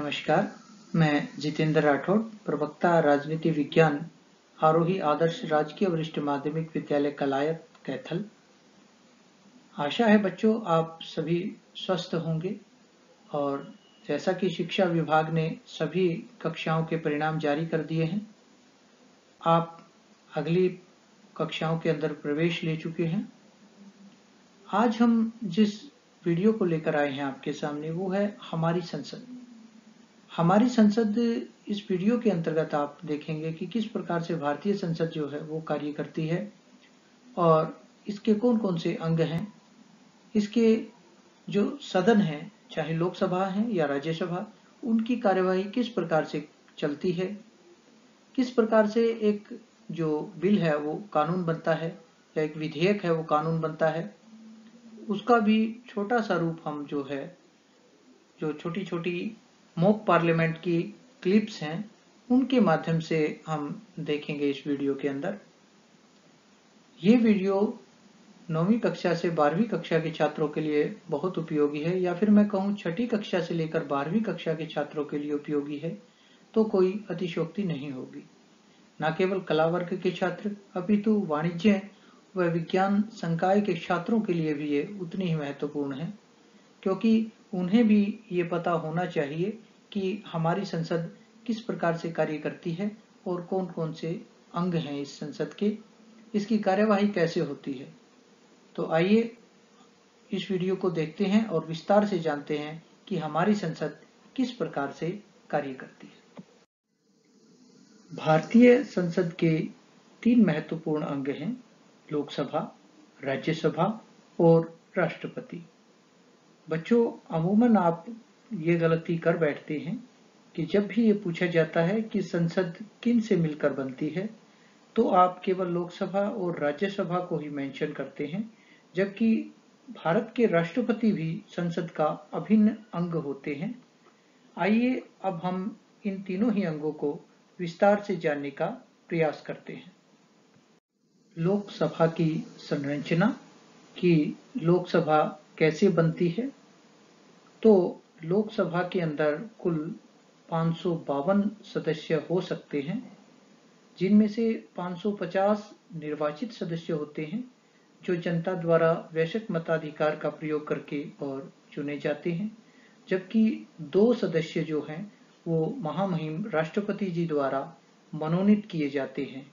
नमस्कार, मैं जितेंद्र राठौड़, प्रवक्ता राजनीति विज्ञान, आरोही आदर्श राजकीय वरिष्ठ माध्यमिक विद्यालय कलायत, कैथल। आशा है बच्चों आप सभी स्वस्थ होंगे और जैसा कि शिक्षा विभाग ने सभी कक्षाओं के परिणाम जारी कर दिए हैं, आप अगली कक्षाओं के अंदर प्रवेश ले चुके हैं। आज हम जिस वीडियो को लेकर आए हैं आपके सामने वो है हमारी संसद। हमारी संसद इस वीडियो के अंतर्गत आप देखेंगे कि किस प्रकार से भारतीय संसद जो है वो कार्य करती है और इसके कौन कौन से अंग हैं, इसके जो सदन हैं, चाहे लोकसभा है या राज्यसभा, उनकी कार्यवाही किस प्रकार से चलती है, किस प्रकार से एक जो बिल है वो कानून बनता है या एक विधेयक है वो कानून बनता है, उसका भी छोटा सा रूप हम जो है, जो छोटी छोटी मॉक पार्लियामेंट की क्लिप्स हैं, उनके माध्यम से हम देखेंगे इस वीडियो के अंदर। ये वीडियो 9वीं कक्षा से 12वीं कक्षा के छात्रों के लिए बहुत उपयोगी है, या फिर मैं कहूँ 6ठी कक्षा से लेकर 12वीं कक्षा के छात्रों के लिए उपयोगी है, तो कोई अतिशयोक्ति नहीं होगी। न केवल कला वर्ग के छात्र अपितु वाणिज्य व विज्ञान संकाय के छात्रों के लिए भी ये उतनी ही महत्वपूर्ण है, क्योंकि उन्हें भी ये पता होना चाहिए कि हमारी संसद किस प्रकार से कार्य करती है और कौन कौन से अंग हैं इस संसद के, इसकी कार्यवाही कैसे होती है। तो आइए इस वीडियो को देखते हैं और विस्तार से जानते हैं कि हमारी संसद किस प्रकार से कार्य करती है। भारतीय संसद के 3 महत्वपूर्ण अंग हैं, लोकसभा, राज्यसभा और राष्ट्रपति। बच्चों, अमूमन आप ये गलती कर बैठते हैं कि जब भी ये पूछा जाता है कि संसद किन से मिलकर बनती है, तो आप केवल लोकसभा और राज्यसभा को ही मेंशन करते हैं, जबकि भारत के राष्ट्रपति भी संसद का अभिन्न अंग होते हैं। आइए अब हम इन तीनों ही अंगों को विस्तार से जानने का प्रयास करते हैं। लोकसभा की संरचना, कि लोकसभा कैसे बनती है। तो लोकसभा के अंदर कुल 552 सदस्य हो सकते हैं, जिनमें से 550 निर्वाचित सदस्य होते हैं जो जनता द्वारा वैश्विक मताधिकार का प्रयोग करके और चुने जाते हैं, जबकि 2 सदस्य जो हैं वो महामहिम राष्ट्रपति जी द्वारा मनोनीत किए जाते हैं।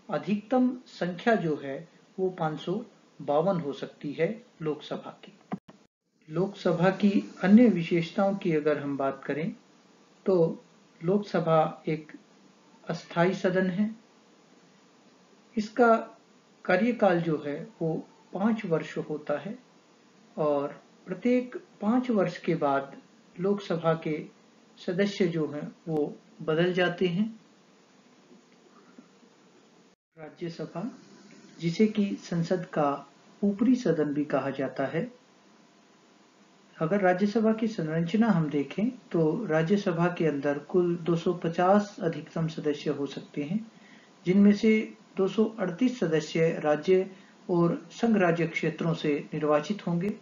अधिकतम संख्या जो है वो 552 हो सकती है लोकसभा की। लोकसभा की अन्य विशेषताओं की अगर हम बात करें तो लोकसभा एक अस्थायी सदन है। इसका कार्यकाल जो है वो 5 वर्ष होता है और प्रत्येक 5 वर्ष के बाद लोकसभा के सदस्य जो हैं वो बदल जाते हैं। राज्यसभा, जिसे कि संसद का ऊपरी सदन भी कहा जाता है। अगर राज्यसभा की संरचना हम देखें तो राज्यसभा के अंदर कुल 250 अधिकतम सदस्य हो सकते हैं, जिनमें से 238 सदस्य राज्य और संघ राज्य क्षेत्रों से निर्वाचित होंगे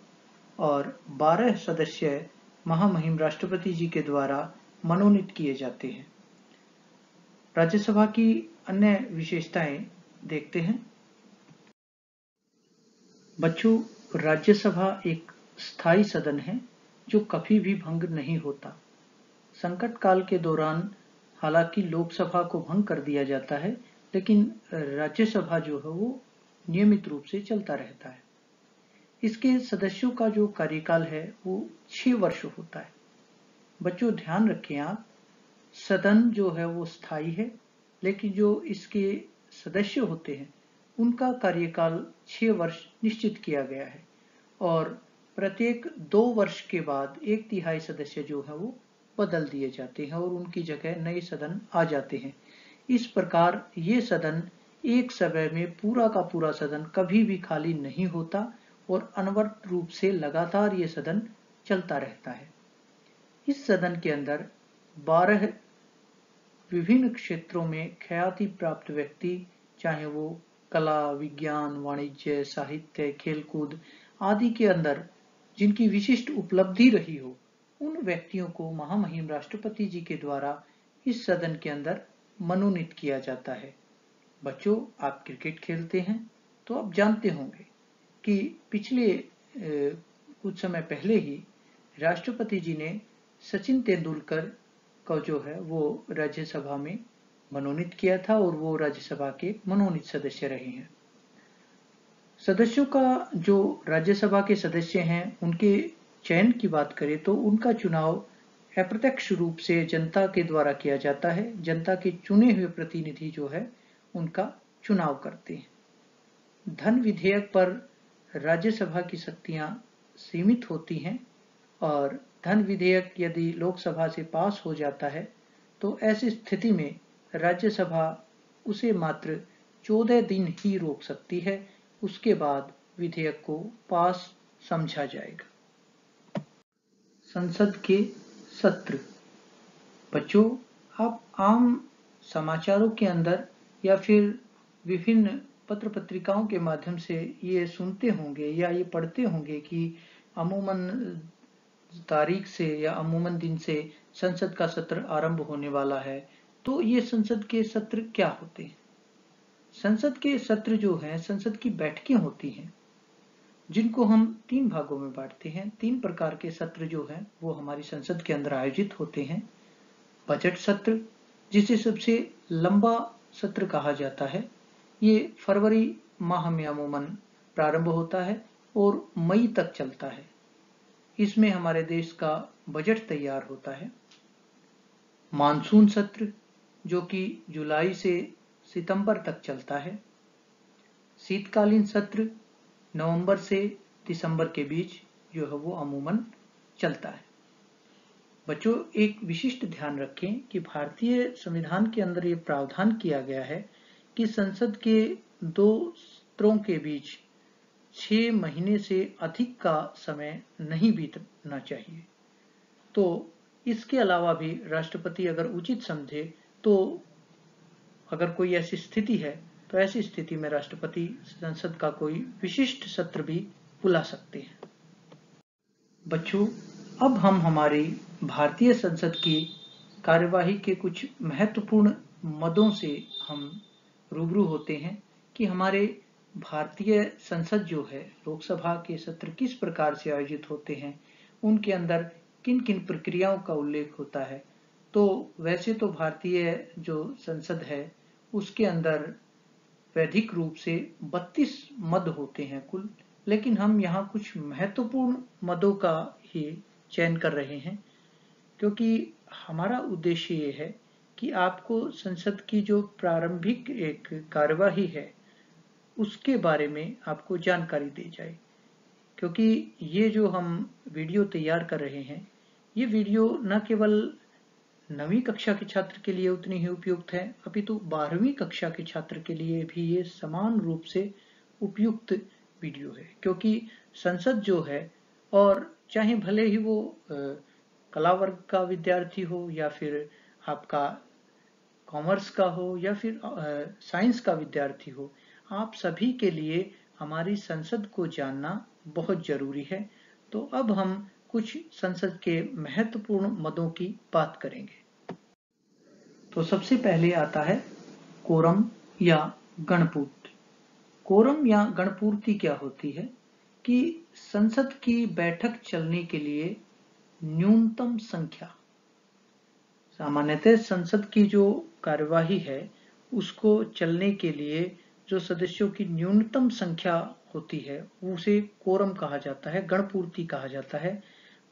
और 12 सदस्य महामहिम राष्ट्रपति जी के द्वारा मनोनीत किए जाते हैं। राज्यसभा की अन्य विशेषताएं देखते हैं। बच्चों, राज्यसभा एक स्थायी सदन है जो कभी भी भंग नहीं होता। संकट काल के दौरान हालांकि लोकसभा को भंग कर दिया जाता है, लेकिन राज्यसभा जो है वो नियमित रूप से चलता रहता है। इसके सदस्यों का जो कार्यकाल है वो 6 वर्ष होता है। बच्चों ध्यान रखें आप, सदन जो है वो स्थायी है, लेकिन जो इसके सदस्य होते हैं उनका कार्यकाल 6 वर्ष निश्चित किया गया है और प्रत्येक 2 वर्ष के बाद 1/3 सदस्य जो है वो बदल दिए जाते हैं और उनकी जगह नए सदन आ जाते हैं। इस प्रकार ये सदन एक समय में पूरा का पूरा सदन कभी भी खाली नहीं होता और अनवरत रूप से लगातार ये सदन चलता रहता है। इस सदन के अंदर 12 विभिन्न क्षेत्रों में ख्याति प्राप्त व्यक्ति, चाहे वो कला, विज्ञान, वाणिज्य, साहित्य, खेलकूद आदि के अंदर जिनकी विशिष्ट उपलब्धि रही हो, उन व्यक्तियों को महामहिम राष्ट्रपति जी के द्वारा इस सदन के अंदर मनोनीत किया जाता है। बच्चों, आप क्रिकेट खेलते हैं तो आप जानते होंगे कि पिछले कुछ समय पहले ही राष्ट्रपति जी ने सचिन तेंदुलकर को जो है वो राज्यसभा में मनोनीत किया था और वो राज्यसभा के मनोनीत सदस्य रहे हैं। सदस्यों का जो राज्यसभा के सदस्य हैं उनके चयन की बात करें तो उनका चुनाव अप्रत्यक्ष रूप से जनता के द्वारा किया जाता है। जनता के चुने हुए प्रतिनिधि जो है उनका चुनाव करते हैं। धन विधेयक पर राज्यसभा की शक्तियां सीमित होती हैं और धन विधेयक यदि लोकसभा से पास हो जाता है तो ऐसी स्थिति में राज्यसभा उसे मात्र 14 दिन ही रोक सकती है। उसके बाद विधेयक को पास समझा जाएगा। संसद के सत्र। बच्चों, आप आम समाचारों के अंदर या फिर विभिन्न पत्र पत्रिकाओं के माध्यम से ये सुनते होंगे या ये पढ़ते होंगे कि अमूमन तारीख से या अमूमन दिन से संसद का सत्र आरंभ होने वाला है। तो ये संसद के सत्र क्या होते हैं? संसद के सत्र जो हैं, संसद की बैठकें होती हैं जिनको हम 3 भागों में बांटते हैं। 3 प्रकार के सत्र जो हैं वो हमारी संसद के अंदर आयोजित होते हैं। बजट सत्र, जिसे सबसे लंबा सत्र कहा जाता है, ये फरवरी माह में अमूमन प्रारंभ होता है और मई तक चलता है। इसमें हमारे देश का बजट तैयार होता है। मानसून सत्र, जो कि जुलाई से सितंबर तक चलता है। शीतकालीन सत्र नवंबर से दिसंबर के बीच जो है वो अमूमन चलता है। बच्चों, एक विशिष्ट ध्यान रखें कि भारतीय संविधान के अंदर ये प्रावधान किया गया है कि संसद के 2 सत्रों के बीच 6 महीने से अधिक का समय नहीं बीतना चाहिए। तो इसके अलावा भी राष्ट्रपति अगर उचित समझे तो अगर कोई ऐसी स्थिति है तो ऐसी स्थिति में राष्ट्रपति संसद का कोई विशिष्ट सत्र भी बुला सकते हैं। बच्चों, अब हम हमारी भारतीय संसद की कार्यवाही के कुछ महत्वपूर्ण मदों से हम रूबरू होते हैं कि हमारे भारतीय संसद जो है, लोकसभा के सत्र किस प्रकार से आयोजित होते हैं, उनके अंदर किन किन प्रक्रियाओं का उल्लेख होता है। तो वैसे तो भारतीय जो संसद है उसके अंदर वैधिक रूप से 32 मद होते हैं कुल, लेकिन हम यहाँ कुछ महत्वपूर्ण मदों का ही चयन कर रहे हैं क्योंकि हमारा उद्देश्य ये है कि आपको संसद की जो प्रारंभिक एक कार्यवाही है उसके बारे में आपको जानकारी दी जाए। क्योंकि ये जो हम वीडियो तैयार कर रहे हैं, ये वीडियो न केवल 9वीं कक्षा के छात्र के लिए उतनी ही उपयुक्त है, अपितु 12वीं कक्षा के छात्र के लिए भी ये समान रूप से उपयुक्त वीडियो है। क्योंकि संसद जो है, और चाहे भले ही वो कला वर्ग का विद्यार्थी हो या फिर आपका कॉमर्स का हो या फिर साइंस का विद्यार्थी हो, आप सभी के लिए हमारी संसद को जानना बहुत जरूरी है। तो अब हम कुछ संसद के महत्वपूर्ण मदों की बात करेंगे। तो सबसे पहले आता है कोरम या गणपूर्ति। कोरम या गणपूर्ति क्या होती है कि संसद की बैठक चलने के लिए न्यूनतम संख्या, सामान्यतः संसद की जो कार्यवाही है उसको चलने के लिए जो सदस्यों की न्यूनतम संख्या होती है उसे कोरम कहा जाता है, गणपूर्ति कहा जाता है।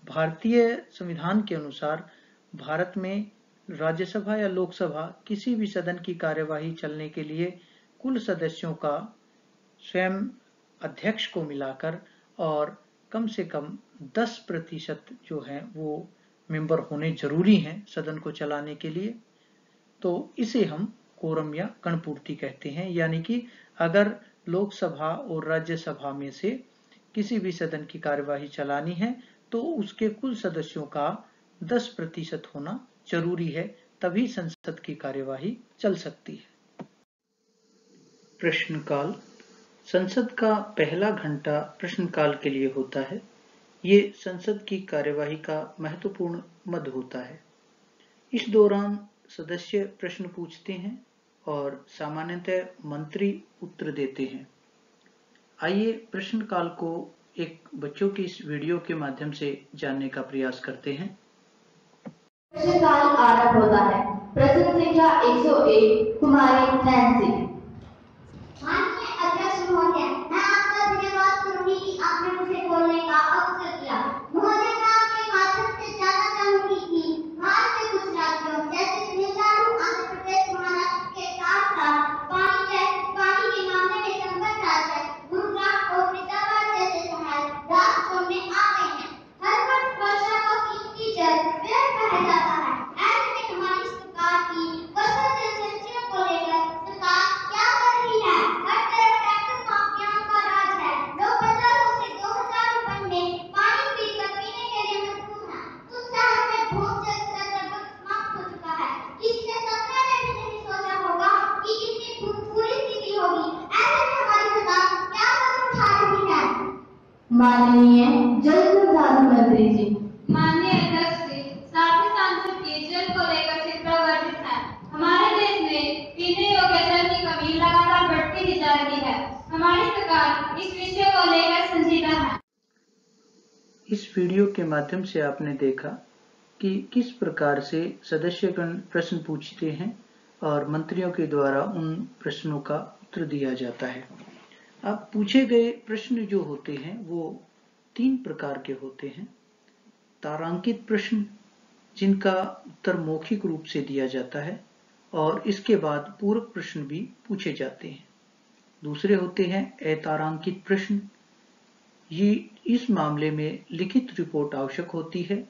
भारतीय संविधान के अनुसार भारत में राज्यसभा या लोकसभा किसी भी सदन की कार्यवाही चलने के लिए कुल सदस्यों का स्वयं अध्यक्ष को मिलाकर और कम से कम 10% जो है वो मेंबर होने जरूरी हैं सदन को चलाने के लिए। तो इसे हम कोरम या गणपूर्ति कहते हैं। यानी कि अगर लोकसभा और राज्यसभा में से किसी भी सदन की कार्यवाही चलानी है तो उसके कुल सदस्यों का 10% होना जरूरी है, तभी संसद की कार्यवाही चल सकती है। प्रश्नकाल। संसद का पहला घंटा प्रश्नकाल के लिए होता है। ये संसद की कार्यवाही का महत्वपूर्ण मद होता है। इस दौरान सदस्य प्रश्न पूछते हैं और सामान्यतः मंत्री उत्तर देते हैं। आइए प्रश्नकाल को एक बच्चों की इस वीडियो के माध्यम से जानने का प्रयास करते हैं। प्रश्नकाल आरंभ होता है। प्रश्न संख्या 101 कुमारी नैन्सी। माननीय अध्यक्ष महोदय, मैं आपका धन्यवाद करूंगी कि आपने मुझे बोलने का अवसर दिया। महोदय, मैं आपके माध्यम से जानना चाहूंगी कि भारत के कुछ राज्यों जैसे तमिलनाडु, आंध्र प्रदेश, महाराष्ट्र के साथ साथ पानी के मामले में संबंध राज्य गुजरात और फरीदाबाद जैसे शहर राष्ट्रों में आ गए हैं। हर वर्ष वर्षा का कीमती जल व्यर्थ बह जाता है। ऐसे में हमारी सरकार की वर्षा जल संचयन को लेकर सरकार क्या कर रही है? हर तरफ ट्रैक्टर माफियाओं का राज है। लोग 1500 से 2000 रुपए में पानी पीकर पीने के लिए मजबूर हैं। कुछ शहरों में भूजल स्तर लगभग समाप्त हो चुका है। इससे सपने में भी नहीं सोचा होगा कि कितनी बुरी स्थिति होगी। ऐसे में हमारी सरकार क्या कदम उठा रही है? माननीय जल संसाधन मंत्री जी। माननीय अध्यक्ष जी, साथी सांसद के जल को लेकर चिंता वर्जित है। हमारे देश में पीने योग्य जल की कमी लगातार बढ़ती ही जा रही है। हमारी सरकार इस विषय को लेकर संजीदा है। इस वीडियो के माध्यम से आपने देखा कि किस प्रकार से सदस्यगण प्रश्न पूछते हैं और मंत्रियों के द्वारा उन प्रश्नों का उत्तर दिया जाता है। अब पूछे गए प्रश्न जो होते हैं वो 3 प्रकार के होते हैं। तारांकित प्रश्न, जिनका उत्तर मौखिक रूप से दिया जाता है और इसके बाद पूरक प्रश्न भी पूछे जाते हैं। दूसरे होते हैं अतारांकित प्रश्न। ये इस मामले में लिखित रिपोर्ट आवश्यक होती है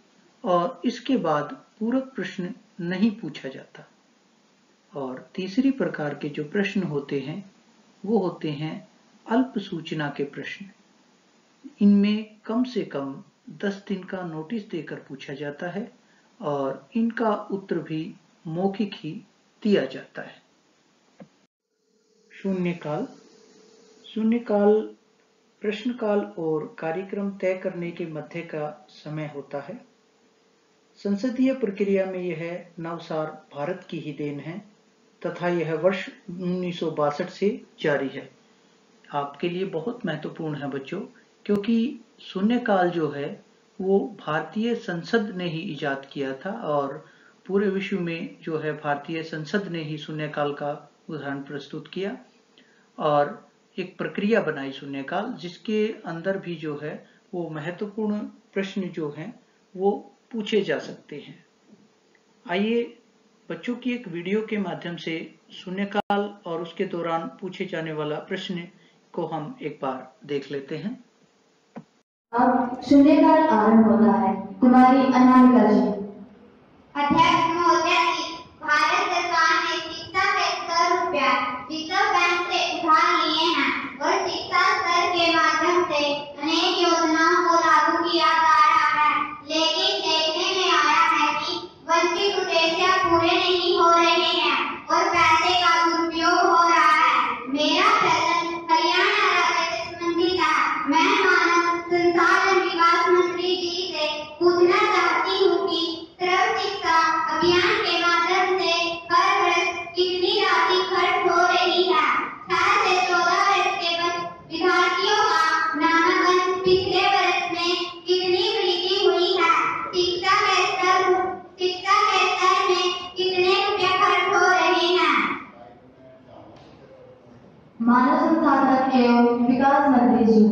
और इसके बाद पूरक प्रश्न नहीं पूछा जाता। और तीसरी प्रकार के जो प्रश्न होते हैं वो होते हैं अल्प सूचना के प्रश्न। इनमें कम से कम 10 दिन का नोटिस देकर पूछा जाता है और इनका उत्तर भी मौखिक ही दिया जाता है। शून्यकाल। शून्यकाल प्रश्नकाल और कार्यक्रम तय करने के मध्य का समय होता है। संसदीय प्रक्रिया में यह नवसार भारत की ही देन है तथा यह वर्ष 1962 से जारी है। आपके लिए बहुत महत्वपूर्ण है बच्चों, क्योंकि शून्यकाल जो है वो भारतीय संसद ने ही इजाद किया था और पूरे विश्व में जो है भारतीय संसद ने ही शून्यकाल का उदाहरण प्रस्तुत किया और एक प्रक्रिया बनाई शून्यकाल, जिसके अंदर भी जो है वो महत्वपूर्ण प्रश्न जो हैं वो पूछे जा सकते हैं। आइए बच्चों की एक वीडियो के माध्यम से शून्यकाल और उसके दौरान पूछे जाने वाला प्रश्न को हम एक बार देख लेते हैं। अब शून्यकाल आरंभ होता है। कुमारी अनामिका जी। अध्यक्ष महोदय जी, भारत सरकार ने शिक्षा के 100 रुपया रिजर्व बैंक से उधार लिए हैं और शिक्षा स्तर के माध्यम से अनेक योजनाओं को लागू किया जा रहा है, लेकिन देखने में आया है कि वंचित उद्देश्य पूरे नहीं हो रहे हैं और पैसे का दुरुपयोग हो रहा है। मेरा प्रश्न हरियाणा राज्य से संबंधित है। मैं मानव संसाधन विकास मंत्री जी से पूछना चाहती हूँ कि सर्व शिक्षा अभियान के माध्यम से हर वर्ष कितनी राशि खर्च हो रही है? 6 से 14 वर्ष के विद्यार्थियों का नामांकन पिछले वर्ष में कितनी वृद्धि हुई है? शिक्षा के स्तर में कितने रुपए खर्च हो रहे हैं? मानव संसाधन एवं विकास मंत्री जी।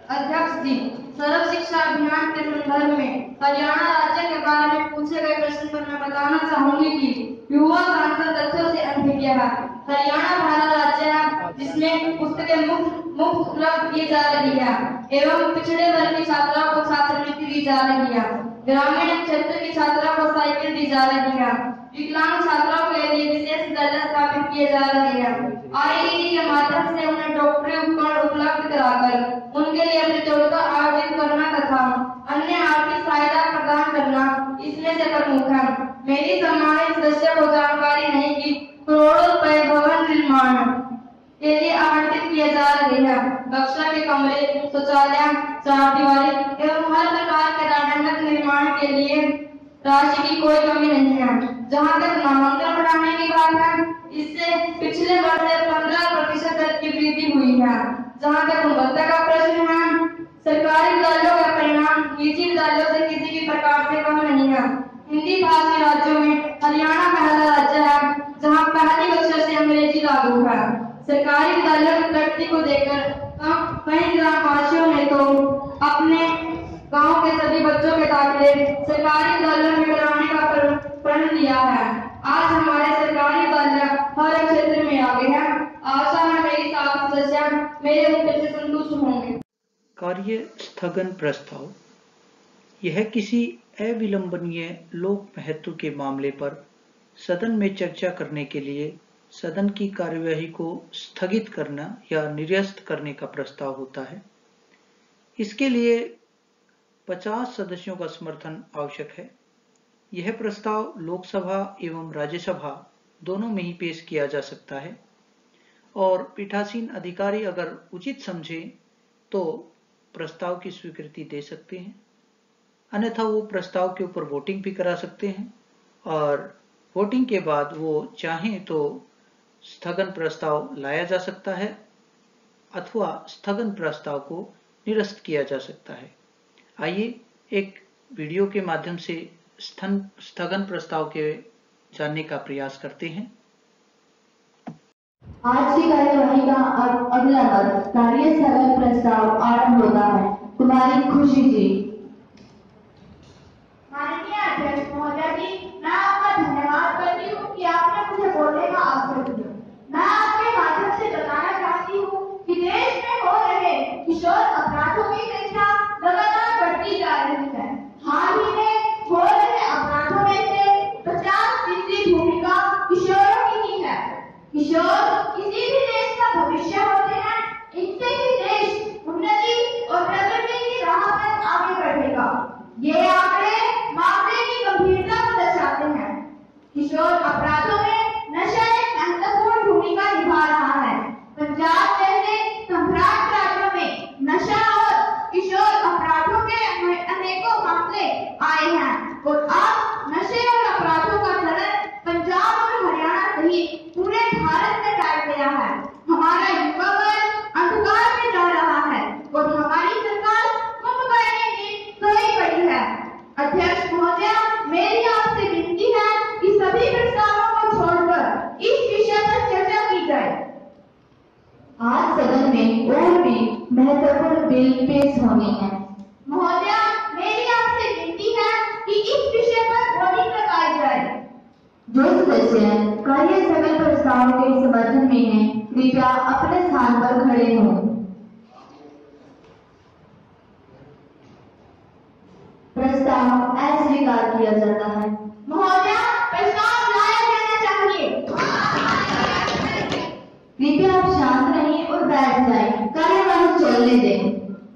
अध्यक्ष जी, सर्व शिक्षा अभियान के संदर्भ में हरियाणा राज्य के बारे में पूछे गए प्रश्न पर मैं बताना चाहूंगी कि युवा सांसद तथ्यों से अनभिज्ञ है। हरियाणा पहला राज्य है जिसमें पुस्तकें मुफ्त उपलब्ध की जा रही है एवं पिछड़े वर्ग की छात्राओं को छात्रवृत्ति दी जा रही है। ग्रामीण क्षेत्र की छात्राओं को साइकिल दी जा रही है। विकलांग छात्राओं के लिए विशेष दर्जा स्थापित किए जा रहे हैं। IDD के माध्यम से उन्हें डॉक्टरी उपकरण उपलब्ध कराकर उनके लिए प्रतियोगिता आयोजित करना तथा अन्य आर्थिक सहायता प्रदान करना इसमें से प्रमुख है। मेरी सम्मानित सदस्य को जानकारी नहीं कि करोड़ों रुपए भवन निर्माण के लिए आवंटित किए जा रहे हैं। कक्षा के कमरे, शौचालय, चारदीवारी एवं हर प्रकार के दांडागत निर्माण के लिए राशि की कोई कमी नहीं है। जहाँ तक नामांकन बढ़ाने की बात है, इससे पिछले वर्ष से 15% तक की वृद्धि हुई है। जहाँ तक गुणवत्ता का प्रश्न है, सरकारी विद्यालयों का परिणाम निजी विद्यालयों से किसी भी प्रकार से कम नहीं है। हिंदी भाषी राज्यों में हरियाणा पहला राज्य है जहाँ पहली कक्षा से अंग्रेजी लागू है। सरकारी विद्यालयों की प्रगति को देखकर कई ग्रामवासियों ने तो अपने गांव के सभी बच्चों के दाखिले सरकारी विद्यालयों में कराने का प्रण लिया है। आज हमारे सरकारी विद्यालय हर क्षेत्र में आगे हैं। आशा है मेरी साथ सदस्य मेरे उत्तर से संतुष्ट होंगे। कार्य स्थगन प्रस्ताव। यह किसी अविलंबनीय लोक महत्व के मामले पर सदन में चर्चा करने के लिए सदन की कार्यवाही को स्थगित करना या निरस्त करने का प्रस्ताव होता है। इसके लिए 50 सदस्यों का समर्थन आवश्यक है। यह प्रस्ताव लोकसभा एवं राज्यसभा दोनों में ही पेश किया जा सकता है और पीठासीन अधिकारी अगर उचित समझे तो प्रस्ताव की स्वीकृति दे सकते हैं, अन्यथा वो प्रस्ताव के ऊपर वोटिंग भी करा सकते हैं और वोटिंग के बाद वो चाहें तो स्थगन प्रस्ताव लाया जा सकता है अथवा स्थगन प्रस्ताव को निरस्त किया जा सकता है। आइए एक वीडियो के माध्यम से स्थगन प्रस्ताव के जानने का प्रयास करते हैं। आज की कार्यवाही का अगला पद कार्य स्थगन प्रस्ताव आरंभ होता है। कुमारी खुशी जी। माननीय अध्यक्ष महोदय जी, मैं आपका धन्यवाद करती हूँ कि आपने मुझे बोलने का अवसर दिया। मैं आपके माध्यम से बताना चाहती हूँ कि देश में हो रहे किशोर अपराधों की संख्या लगातार बढ़ती जा रही है। हाल ही में हो रहे अपराधों में से 50% भूमिका किशोरों की ही है। किशोर किसी भी देश का भविष्य होते हैं। इनसे ही देश उन्नति और प्रगति की राह पर आगे बढ़ेगा। ये आंकड़े मामले की गंभीरता को दर्शाते हैं। किशोर अपराधों में नशा एक महत्वपूर्ण भूमिका निभा रहा है। पंजाब जैसे सम्राट राज्यों में नशा और किशोर अपराधों के अनेकों मामले आए हैं और अब नशे और अपराधों का चलन पंजाब और हरियाणा सहित पूरे भारत में फैल गया है। हमारा युवा वर्ग अंधकार में जा रहा है और हमारी सरकार कुंभ करने में सोई पड़ी है। अध्यक्ष महोदय, मेरी आपसे विनती है कि सभी प्रस्तावों को छोड़कर इस विषय पर चर्चा की जाए। आज सदन में और भी महत्वपूर्ण बिल पेश होने हैं। महोदय, मेरी आपसे विनती है कि इस विषय पर वोटिंग लगाई जाए। जो सदस्य कार्य स्थगन प्रस्ताव के समर्थन में हैं, कृपया अपने स्थान पर खड़े हों। प्रस्ताव अस्वीकार किया जाता है। महोदय, प्रस्ताव लाया जाना चाहिए। कृपया आप शांत रहिए और बैठ जाएं। कार्यवाही चलने दें।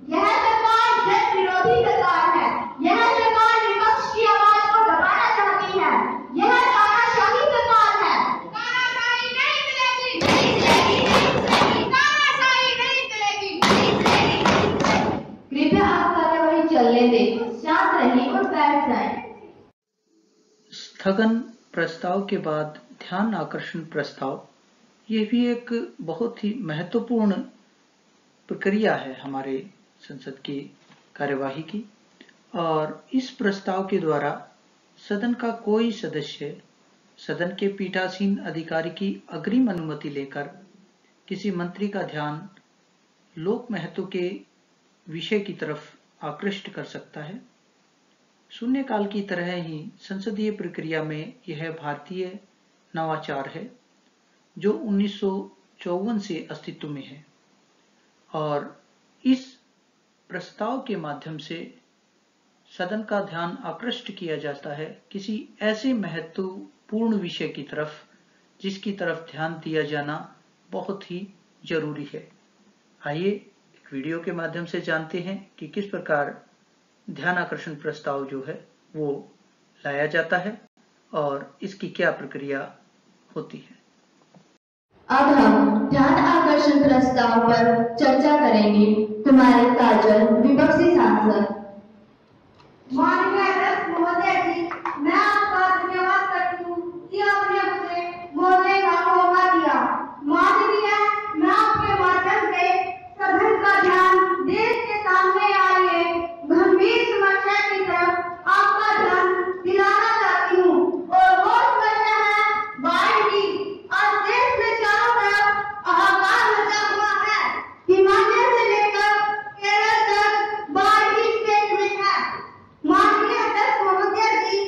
यह सरकार जन विरोधी सरकार है। यह सरकार विपक्ष की आवाज को दबाना चाहती है। यह तानाशाही सरकार है। तानाशाही नहीं चलेगी, नहीं चलेगी, नहीं चलेगी। तानाशाही नहीं चलेगी, नहीं चलेगी। कृपया आप कार्यवाही चलने दें। शांत रहिए और बैठ जाएं। स्थगन प्रस्ताव के बाद ध्यान आकर्षण प्रस्ताव। यह भी एक बहुत ही महत्वपूर्ण प्रक्रिया है हमारे संसद की कार्यवाही की और इस प्रस्ताव के द्वारा सदन का कोई सदस्य सदन के पीठासीन अधिकारी की अग्रिम अनुमति लेकर किसी मंत्री का ध्यान लोक महत्व के विषय की तरफ आकृष्ट कर सकता है। शून्यकाल की तरह ही संसदीय प्रक्रिया में यह भारतीय नवाचार है जो 1954 से अस्तित्व में है और इस प्रस्ताव के माध्यम से सदन का ध्यान आकृष्ट किया जाता है किसी ऐसे महत्वपूर्ण विषय की तरफ जिसकी तरफ ध्यान दिया जाना बहुत ही जरूरी है। आइए एक वीडियो के माध्यम से जानते हैं कि किस प्रकार ध्यान आकर्षण प्रस्ताव जो है वो लाया जाता है और इसकी क्या प्रक्रिया होती है। अब हम ध्यान आकर्षण ध्यानाकर्षण प्रस्ताव पर चर्चा करेंगे तुम्हारे काजल विपक्षी सांसद। माननीय अध्यक्ष महोदय जी, मैं आपका धन्यवाद करती हूँ कि आपने मुझे बोलने का मौका दिया। माननीय, मैं आपके माध्यम से सदन का ध्यान देश के सामने आ रहे गंभीर समस्या की तरफ आपका ध्यान दिलाना चाहती हूँ और वो समस्या है बाढ़ की। आज देश में चारों तरफ हाहाकार मचा हुआ है। हिमालय से लेकर केरल तक बाढ़ की चपेट में है। माननीय अध्यक्ष महोदय जी,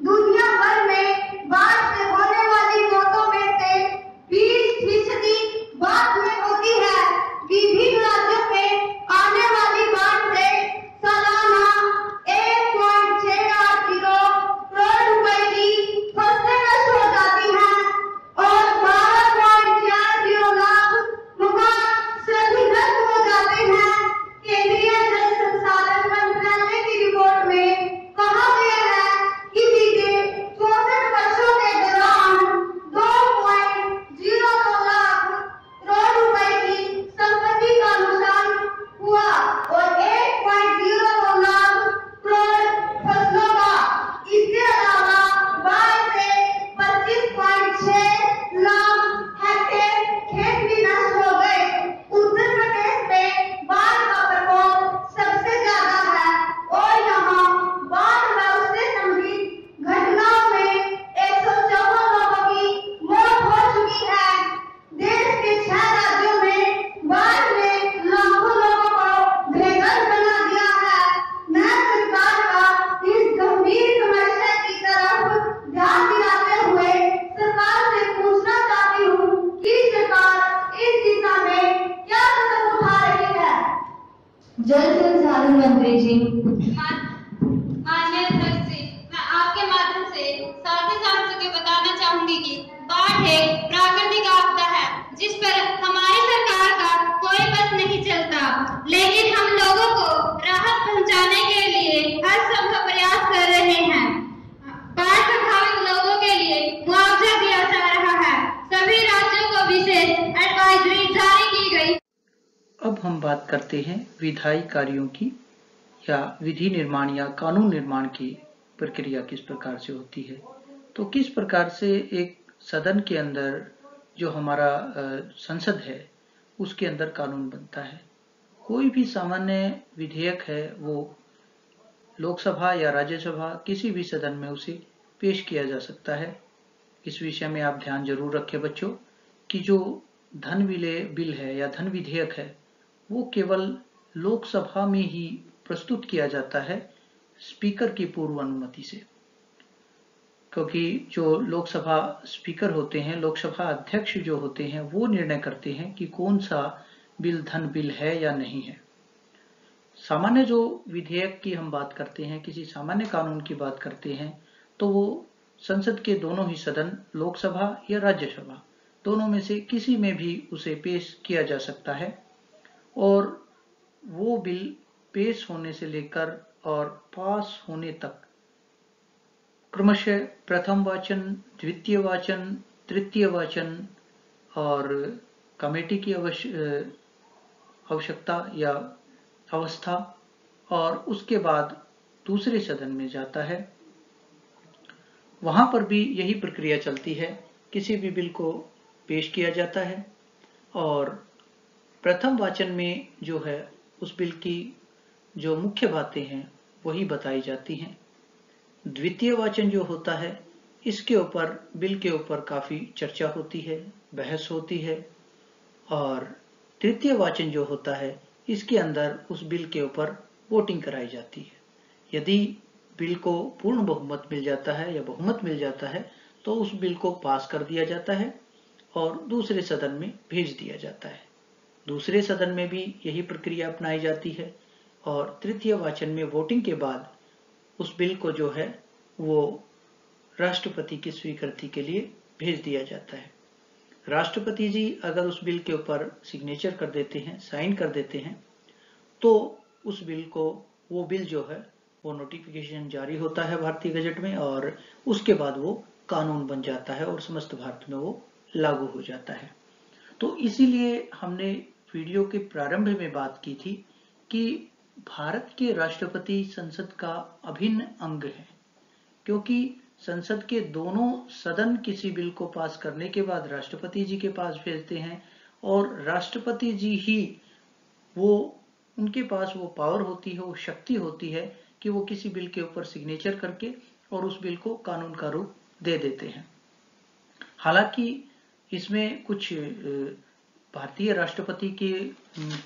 दुनिया भर में बाढ़ से होने वाली मौतों में से 20% बाढ़ में होती है। विभिन्न राज्यों में आने वाली बाढ़ से सालाना 1.680 करोड़ रुपए की फसलें नष्ट हो जाती हैं और 12.40 लाख मकान क्षतिग्रस्त हो जाते हैं। केंद्रीय जल संसाधन मंत्रालय की रिपोर्ट में कहा गया है कि बीते 64 वर्षों के दौरान 2.02 लाख करोड़ रुपए की संपत्ति का नुकसान हुआ और 1.02 लाख करोड़ फसलों का। इसके अलावा बाढ़ से 25.6 लाख हेक्टेयर खेत भी नष्ट हो गए। उत्तर प्रदेश में बाढ़ का प्रकोप सबसे ज्यादा है और यहाँ बाढ़ व उससे संबंधित घटनाओं में 154 लोगों की मौत हो चुकी है। देश के 6 राज्यों में बाढ़ ने लाखों लोगों को बेघर बना दिया है। मैं सरकार का इस गंभीर समस्या की तरफ ध्यान दिलाते हुए सरकार से पूछना चाहती हूँ कि सरकार इस दिशा में क्या कदम उठा रही है। जल संसाधन मंत्री जी। माननीय अध्यक्ष जी, मैं आपके माध्यम से साथी सांसदों को बताना चाहूंगी कि बाढ़ एक प्राकृतिक आपदा है जिस पर हमारी सरकार का कोई बस नहीं चलता, लेकिन हम लोगों को राहत पहुंचाने के लिए हर संभव प्रयास कर रहे हैं। बाढ़ प्रभावित लोगों के लिए मुआवजा दिया जा रहा है। सभी राज्यों को विशेष एडवाइजरी जारी की गई। अब हम बात करते हैं विधायी कार्यों की या विधि निर्माण या कानून निर्माण की प्रक्रिया किस प्रकार से होती है। तो किस प्रकार से एक सदन के अंदर जो हमारा संसद है उसके अंदर कानून बनता है। कोई भी सामान्य विधेयक है वो लोकसभा या राज्यसभा किसी भी सदन में उसे पेश किया जा सकता है। इस विषय में आप ध्यान जरूर रखें बच्चों कि जो धन बिल है या धन विधेयक है वो केवल लोकसभा में ही प्रस्तुत किया जाता है स्पीकर की पूर्व अनुमति से, क्योंकि जो लोकसभा स्पीकर होते हैं, लोकसभा अध्यक्ष जो होते हैं, वो निर्णय करते हैं कि कौन सा बिल धन बिल है या नहीं है। सामान्य जो विधेयक की हम बात करते हैं, किसी सामान्य कानून की बात करते हैं, तो वो संसद के दोनों ही सदन, लोकसभा या राज्यसभा, दोनों में से किसी में भी उसे पेश किया जा सकता है और वो बिल पेश होने से लेकर और पास होने तक क्रमशः प्रथम वाचन, द्वितीय वाचन, तृतीय वाचन और कमेटी की आवश्यकता या अवस्था और उसके बाद दूसरे सदन में जाता है। वहां पर भी यही प्रक्रिया चलती है। किसी भी बिल को पेश किया जाता है और प्रथम वाचन में जो है उस बिल की जो मुख्य बातें हैं वही बताई जाती हैं। द्वितीय वाचन जो होता है इसके ऊपर, बिल के ऊपर काफी चर्चा होती है, बहस होती है और तृतीय वाचन जो होता है इसके अंदर उस बिल के ऊपर वोटिंग कराई जाती है। यदि बिल को पूर्ण बहुमत मिल जाता है या बहुमत मिल जाता है तो उस बिल को पास कर दिया जाता है और दूसरे सदन में भेज दिया जाता है। दूसरे सदन में भी यही प्रक्रिया अपनाई जाती है और तृतीय वाचन में वोटिंग के बाद उस बिल को जो है वो राष्ट्रपति की स्वीकृति के लिए भेज दिया जाता है। राष्ट्रपति जी अगर उस बिल के ऊपर सिग्नेचर कर देते हैं, साइन कर देते हैं, तो उस बिल को, वो बिल जो है वो नोटिफिकेशन जारी होता है भारतीय गजट में और उसके बाद वो कानून बन जाता है और समस्त भारत में वो लागू हो जाता है। तो इसीलिए हमने वीडियो के प्रारंभ में बात की थी कि भारत के राष्ट्रपति संसद का अभिन्न अंग है, क्योंकि संसद के दोनों सदन किसी बिल को पास करने के बाद राष्ट्रपति जी के पास भेजते हैं और राष्ट्रपति जी ही उनके पास वो पावर होती है, वो शक्ति होती है कि वो किसी बिल के ऊपर सिग्नेचर करके और उस बिल को कानून का रूप दे देते हैं। हालांकि इसमें कुछ भारतीय राष्ट्रपति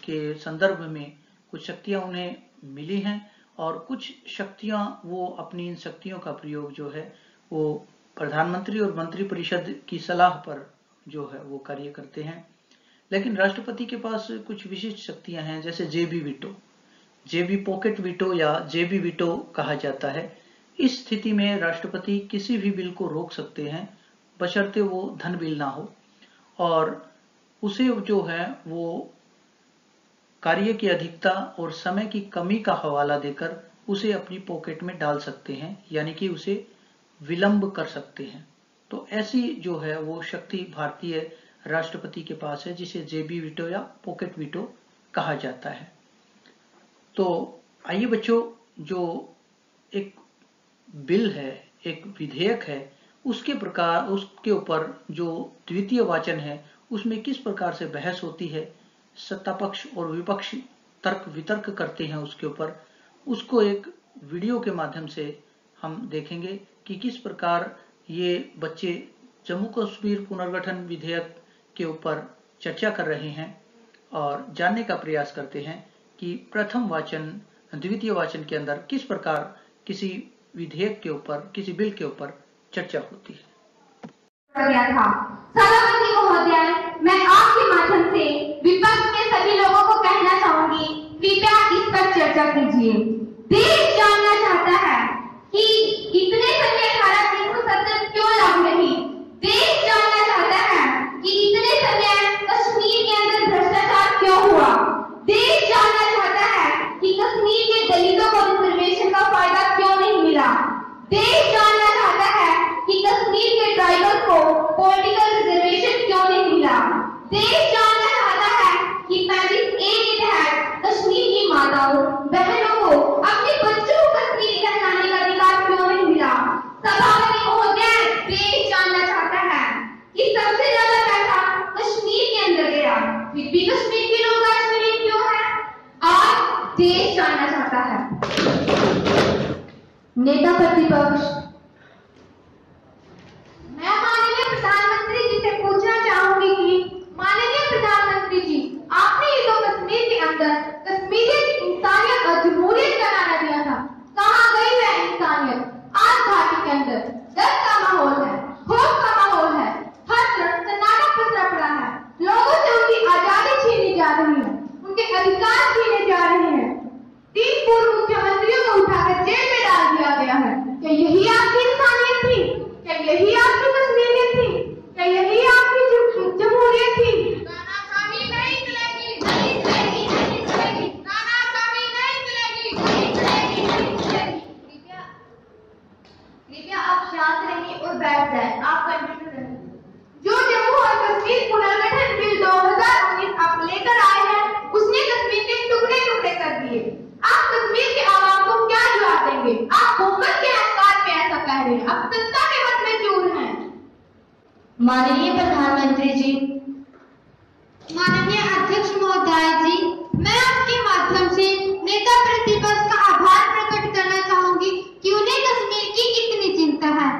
के संदर्भ में कुछ शक्तियां उन्हें मिली हैं और कुछ शक्तियां वो अपनी इन शक्तियों का प्रयोग जो है वो प्रधानमंत्री और मंत्रिपरिषद की सलाह पर जो है वो कार्य करते हैं। लेकिन राष्ट्रपति के पास कुछ विशिष्ट शक्तियां हैं, जैसे जेबी वीटो, जेबी पॉकेट वीटो या जेबी वीटो कहा जाता है। इस स्थिति में राष्ट्रपति किसी भी बिल को रोक सकते हैं बशर्ते वो धन बिल ना हो, और उसे जो है वो कार्य की अधिकता और समय की कमी का हवाला देकर उसे अपनी पॉकेट में डाल सकते हैं, यानी कि उसे विलंब कर सकते हैं। तो ऐसी जो है वो शक्ति भारतीय राष्ट्रपति के पास है, जिसे जेबी वीटो या पॉकेट वीटो कहा जाता है। तो आइए बच्चों, जो एक बिल है, एक विधेयक है, उसके ऊपर जो द्वितीय वाचन है उसमें किस प्रकार से बहस होती है, सत्ता पक्ष और विपक्ष तर्क वितर्क करते हैं उसके ऊपर, उसको एक वीडियो के माध्यम से हम देखेंगे कि किस प्रकार ये बच्चे जम्मू कश्मीर पुनर्गठन विधेयक के ऊपर चर्चा कर रहे हैं और जानने का प्रयास करते हैं कि प्रथम वाचन द्वितीय वाचन के अंदर किस प्रकार किसी विधेयक के ऊपर, किसी बिल के ऊपर चर्चा होती है। सभापति महोदय, मैं आपके माध्यम से विपक्ष के सभी लोगों को कहना चाहूंगी, कृपया इस पर चर्चा कीजिए। देश जानना चाहता है कि इतने समय 1870 क्यों लागू रही। देश जानना चाहता है कि इतने समय कश्मीर के अंदर भ्रष्टाचार क्यों हुआ। देश जानना चाहता है कि कश्मीर के दलितों को रिजर्वेशन का फायदा क्यों नहीं मिला। देश जानना चाहता है कि कश्मीर के ट्राइबल को पॉलिटिकल रिजर्वेशन क्यों नहीं मिला। देश जानना चाहता है कि 35A के तहत कश्मीर की माताओं बहनों को अपने बच्चों को कश्मीर इधर लाने का अधिकार क्यों नहीं मिला। सभापति महोदय, देश जानना चाहता है कि सबसे ज्यादा पैसा कश्मीर के अंदर गया, फिर भी कश्मीर के लोग आज गरीब क्यों है। आज देश जानना चाहता है। नेता प्रतिपक्ष, मैं माननीय प्रधानमंत्री जी से पूछना चाहूंगी कि माननीय प्रधानमंत्री जी, आपने ये तो कश्मीर के अंदर कश्मीरी इंसानियत और जमहूरियत का नारा दिया था, कहाँ गई है इंसानियत। आज घाटी के अंदर डर का माहौल है, खौफ का माहौल है, हर तरफ सन्नाटा पसरा पड़ा है, लोगों से उनकी आजादी छीनी जा रही है, उनके अधिकार छीने जा रहे हैं। 3 पूर्व मुख्यमंत्रियों को उठाकर जेल में डाल दिया गया है। क्या यही आपकी इंसानियत थी? क्या यही आपकी कश्मीरियत थी? क्या यही आपकी जमहूरियत थी? तानाशाही नहीं चलेगी, नहीं चलेगी, नहीं चलेगी। तानाशाही नहीं चलेगी, नहीं चलेगी, नहीं चलेगी। कृपया आप शांत रहिए और बैठ जाएं। आप कंटिन्यू करें। जो जम्मू और कश्मीर पुनर्गठन बिल 2019 आप लेकर आए हैं, उसने कश्मीर के टुकड़े टुकड़े कर दिए। आप कश्मीर के आवाम को क्या जवाब देंगे? आप हुकूमत के अहंकार में ऐसा कह रहे हैं, आप सत्ता के मत में चूर हैं। माननीय प्रधानमंत्री जी, माननीय अध्यक्ष महोदय जी, मैं आपके माध्यम से नेता प्रतिपक्ष का आभार प्रकट करना चाहूंगी कि उन्हें कश्मीर की कितनी चिंता है।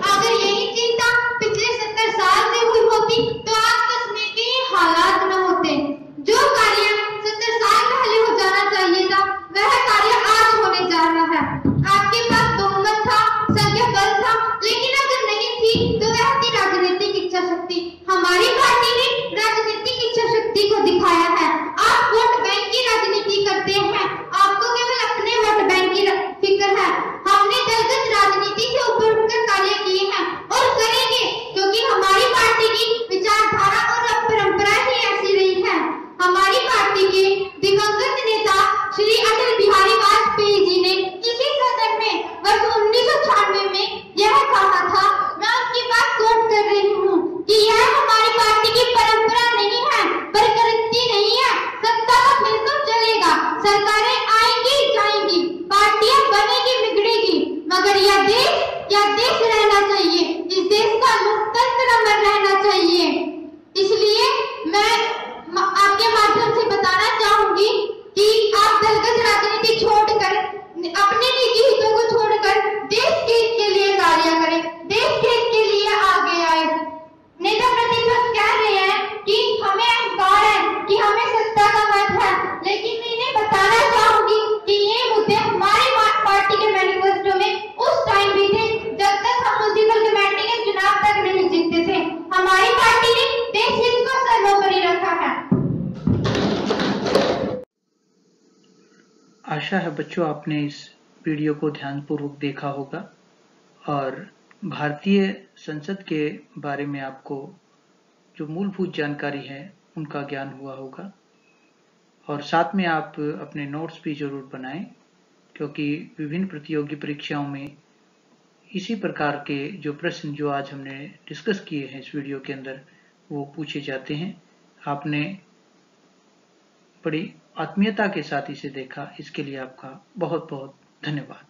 अगर यही चिंता पिछले 70 साल से हुई होती तो आज कश्मीर के ये हालात न होते। जो कार्य 70 साल पहले हो जाना चाहिए था, वह कार्य आज होने जा रहा है। आपके पास बहुमत था, संख्या बल था, लेकिन अगर नहीं थी तो वह थी राजनीतिक इच्छा शक्ति। आशा है बच्चों आपने इस वीडियो को ध्यानपूर्वक देखा होगा और भारतीय संसद के बारे में आपको जो मूलभूत जानकारी है उनका ज्ञान हुआ होगा। और साथ में आप अपने नोट्स भी जरूर बनाएं, क्योंकि विभिन्न प्रतियोगी परीक्षाओं में इसी प्रकार के जो प्रश्न जो आज हमने डिस्कस किए हैं इस वीडियो के अंदर वो पूछे जाते हैं। आपने बड़ी आत्मीयता के साथ इसे देखा, इसके लिए आपका बहुत बहुत धन्यवाद।